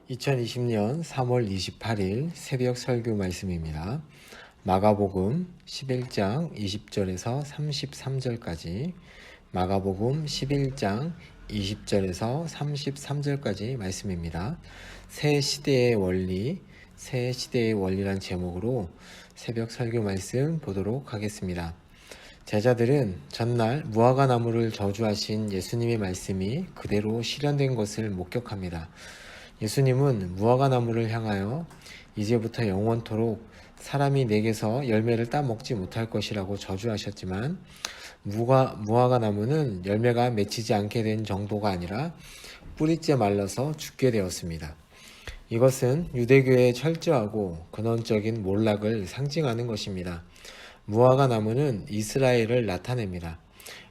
2020년 3월 28일 새벽 설교 말씀입니다. 마가복음 11장 20절에서 33절까지, 마가복음 11장 20절에서 33절까지 말씀입니다. 새 시대의 원리, 새 시대의 원리란 제목으로 새벽 설교 말씀 보도록 하겠습니다. 제자들은 전날 무화과 나무를 저주하신 예수님의 말씀이 그대로 실현된 것을 목격합니다. 예수님은 무화과 나무를 향하여 이제부터 영원토록 사람이 내게서 열매를 따먹지 못할 것이라고 저주하셨지만, 무화과 나무는 열매가 맺히지 않게 된 정도가 아니라 뿌리째 말라서 죽게 되었습니다. 이것은 유대교의 철저하고 근원적인 몰락을 상징하는 것입니다. 무화과 나무는 이스라엘을 나타냅니다.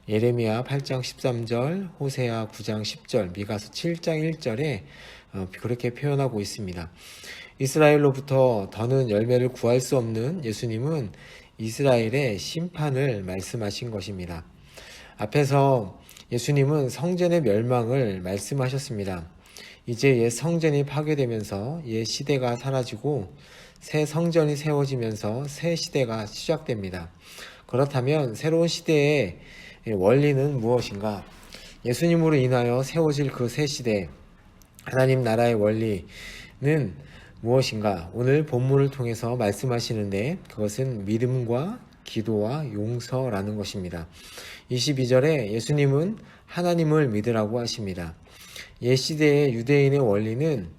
예레미야 8장 13절, 호세아 9장 10절, 미가서 7장 1절에 그렇게 표현하고 있습니다. 이스라엘로부터 더는 열매를 구할 수 없는 예수님은 이스라엘의 심판을 말씀하신 것입니다. 앞에서 예수님은 성전의 멸망을 말씀하셨습니다. 이제 옛 성전이 파괴되면서 옛 시대가 사라지고 새 성전이 세워지면서 새 시대가 시작됩니다. 그렇다면 새로운 시대의 원리는 무엇인가? 예수님으로 인하여 세워질 그 새 시대, 하나님 나라의 원리는 무엇인가? 오늘 본문을 통해서 말씀하시는데 그것은 믿음과 기도와 용서라는 것입니다. 22절에 예수님은 하나님을 믿으라고 하십니다. 옛 시대의 유대인의 원리는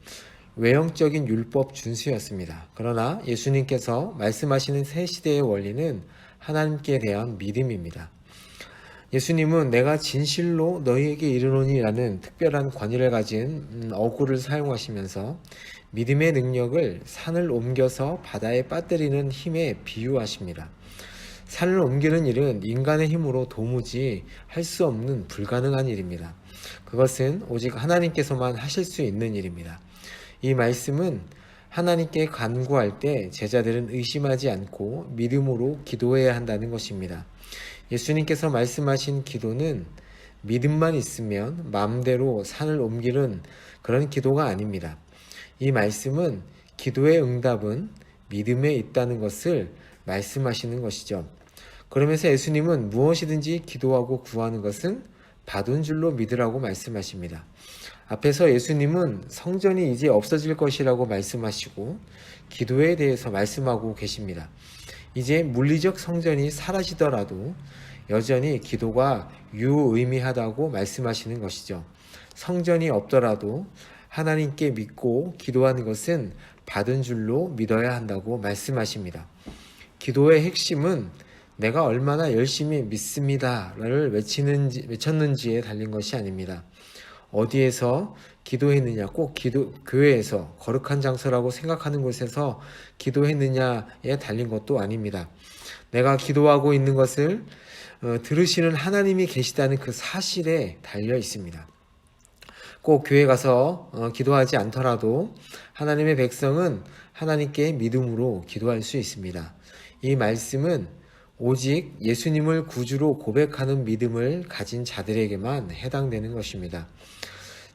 외형적인 율법 준수였습니다. 그러나 예수님께서 말씀하시는 새 시대의 원리는 하나님께 대한 믿음입니다. 예수님은 내가 진실로 너희에게 이르노니 라는 특별한 권위를 가진 어구를 사용하시면서 믿음의 능력을 산을 옮겨서 바다에 빠뜨리는 힘에 비유하십니다. 산을 옮기는 일은 인간의 힘으로 도무지 할 수 없는 불가능한 일입니다. 그것은 오직 하나님께서만 하실 수 있는 일입니다. 이 말씀은 하나님께 간구할 때 제자들은 의심하지 않고 믿음으로 기도해야 한다는 것입니다. 예수님께서 말씀하신 기도는 믿음만 있으면 마음대로 산을 옮기는 그런 기도가 아닙니다. 이 말씀은 기도의 응답은 믿음에 있다는 것을 말씀하시는 것이죠. 그러면서 예수님은 무엇이든지 기도하고 구하는 것은 받은 줄로 믿으라고 말씀하십니다. 앞에서 예수님은 성전이 이제 없어질 것이라고 말씀하시고 기도에 대해서 말씀하고 계십니다. 이제 물리적 성전이 사라지더라도 여전히 기도가 유의미하다고 말씀하시는 것이죠. 성전이 없더라도 하나님께 믿고 기도하는 것은 받은 줄로 믿어야 한다고 말씀하십니다. 기도의 핵심은 내가 얼마나 열심히 믿습니다를 외쳤는지에 달린 것이 아닙니다. 어디에서 기도했느냐, 꼭 교회에서 거룩한 장소라고 생각하는 곳에서 기도했느냐에 달린 것도 아닙니다. 내가 기도하고 있는 것을 들으시는 하나님이 계시다는 그 사실에 달려 있습니다. 꼭 교회 가서 기도하지 않더라도 하나님의 백성은 하나님께 믿음으로 기도할 수 있습니다. 이 말씀은 오직 예수님을 구주로 고백하는 믿음을 가진 자들에게만 해당되는 것입니다.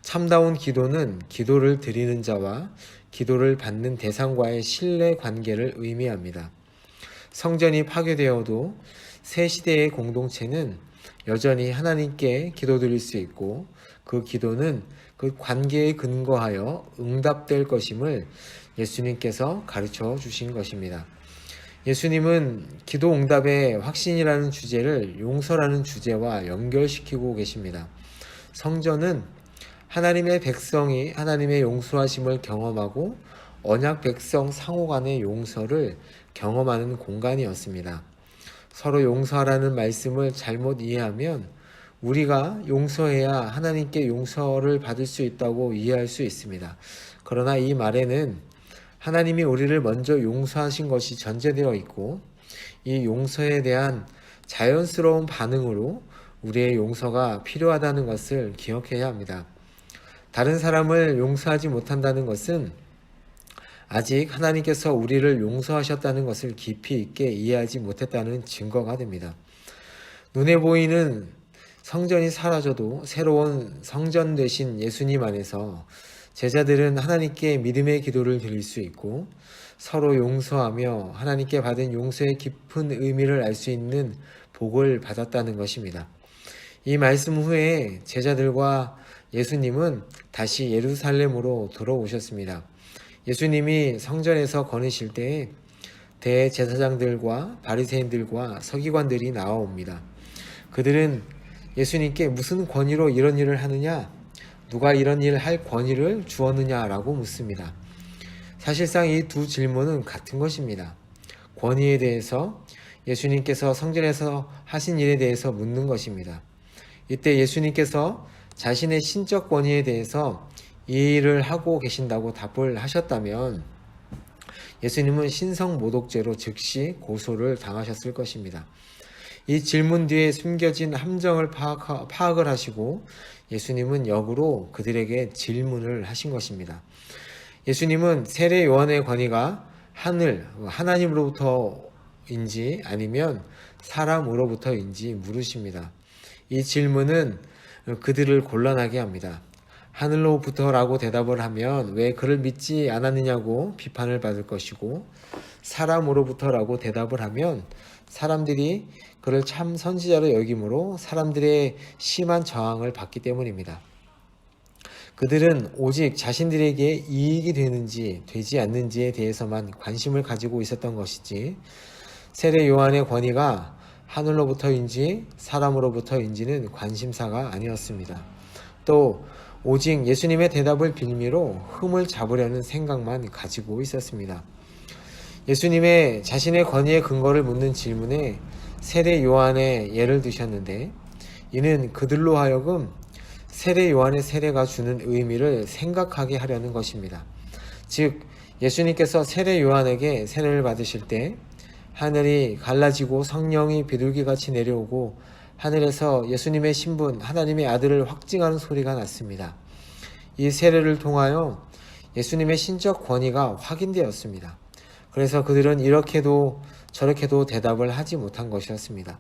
참다운 기도는 기도를 드리는 자와 기도를 받는 대상과의 신뢰 관계를 의미합니다. 성전이 파괴되어도 새 시대의 공동체는 여전히 하나님께 기도드릴 수 있고 그 기도는 그 관계에 근거하여 응답될 것임을 예수님께서 가르쳐 주신 것입니다. 예수님은 기도 응답의 확신이라는 주제를 용서라는 주제와 연결시키고 계십니다. 성전은 하나님의 백성이 하나님의 용서하심을 경험하고 언약 백성 상호 간의 용서를 경험하는 공간이었습니다. 서로 용서하라는 말씀을 잘못 이해하면 우리가 용서해야 하나님께 용서를 받을 수 있다고 이해할 수 있습니다. 그러나 이 말에는 하나님이 우리를 먼저 용서하신 것이 전제되어 있고 이 용서에 대한 자연스러운 반응으로 우리의 용서가 필요하다는 것을 기억해야 합니다. 다른 사람을 용서하지 못한다는 것은 아직 하나님께서 우리를 용서하셨다는 것을 깊이 있게 이해하지 못했다는 증거가 됩니다. 눈에 보이는 성전이 사라져도 새로운 성전 되신 예수님 안에서 제자들은 하나님께 믿음의 기도를 드릴 수 있고 서로 용서하며 하나님께 받은 용서의 깊은 의미를 알 수 있는 복을 받았다는 것입니다. 이 말씀 후에 제자들과 예수님은 다시 예루살렘으로 돌아오셨습니다. 예수님이 성전에서 거느실 때에 대제사장들과 바리새인들과 서기관들이 나와옵니다. 그들은 예수님께 무슨 권위로 이런 일을 하느냐? 누가 이런 일을 할 권위를 주었느냐라고 묻습니다. 사실상 이 두 질문은 같은 것입니다. 권위에 대해서 예수님께서 성전에서 하신 일에 대해서 묻는 것입니다. 이때 예수님께서 자신의 신적 권위에 대해서 이 일을 하고 계신다고 답을 하셨다면 예수님은 신성모독죄로 즉시 고소를 당하셨을 것입니다. 이 질문 뒤에 숨겨진 함정을 파악을 하시고 예수님은 역으로 그들에게 질문을 하신 것입니다. 예수님은 세례 요한의 권위가 하나님으로부터인지 아니면 사람으로부터인지 물으십니다. 이 질문은 그들을 곤란하게 합니다. 하늘로부터라고 대답을 하면 왜 그를 믿지 않았느냐고 비판을 받을 것이고, 사람으로부터라고 대답을 하면 사람들이 그를 참 선지자로 여김으로 사람들의 심한 저항을 받기 때문입니다. 그들은 오직 자신들에게 이익이 되는지 되지 않는지에 대해서만 관심을 가지고 있었던 것이지 세례 요한의 권위가 하늘로부터인지 사람으로부터인지는 관심사가 아니었습니다. 또 오직 예수님의 대답을 빌미로 흠을 잡으려는 생각만 가지고 있었습니다. 예수님의 자신의 권위의 근거를 묻는 질문에 세례 요한의 예를 드셨는데, 이는 그들로 하여금 세례 요한의 세례가 주는 의미를 생각하게 하려는 것입니다. 즉 예수님께서 세례 요한에게 세례를 받으실 때 하늘이 갈라지고 성령이 비둘기같이 내려오고 하늘에서 예수님의 신분, 하나님의 아들을 확증하는 소리가 났습니다. 이 세례를 통하여 예수님의 신적 권위가 확인되었습니다. 그래서 그들은 이렇게도 저렇게도 대답을 하지 못한 것이었습니다.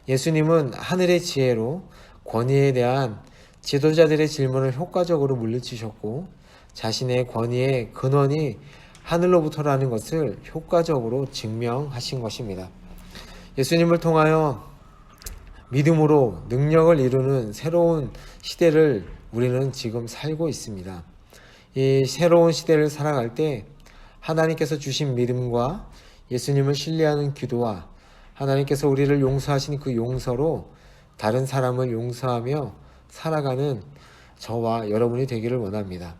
예수님은 하늘의 지혜로 권위에 대한 지도자들의 질문을 효과적으로 물리치셨고 자신의 권위의 근원이 하늘로부터라는 것을 효과적으로 증명하신 것입니다. 예수님을 통하여 믿음으로 능력을 이루는 새로운 시대를 우리는 지금 살고 있습니다. 이 새로운 시대를 살아갈 때 하나님께서 주신 믿음과 예수님을 신뢰하는 기도와 하나님께서 우리를 용서하신 그 용서로 다른 사람을 용서하며 살아가는 저와 여러분이 되기를 원합니다.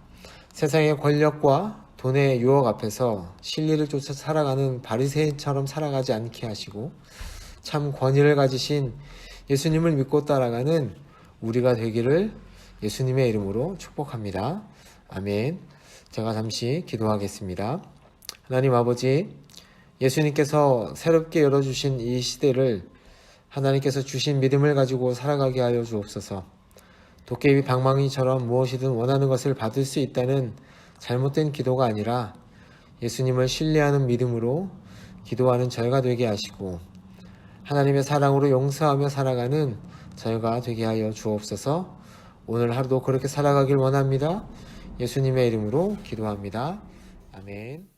세상의 권력과 돈의 유혹 앞에서 진리를 쫓아 살아가는 바리새인처럼 살아가지 않게 하시고 참 권위를 가지신 예수님을 믿고 따라가는 우리가 되기를 예수님의 이름으로 축복합니다. 아멘. 제가 잠시 기도하겠습니다. 하나님 아버지, 예수님께서 새롭게 열어주신 이 시대를 하나님께서 주신 믿음을 가지고 살아가게 하여 주옵소서. 도깨비 방망이처럼 무엇이든 원하는 것을 받을 수 있다는 잘못된 기도가 아니라 예수님을 신뢰하는 믿음으로 기도하는 저희가 되게 하시고 하나님의 사랑으로 용서하며 살아가는 저희가 되게 하여 주옵소서. 오늘 하루도 그렇게 살아가길 원합니다. 예수님의 이름으로 기도합니다. 아멘.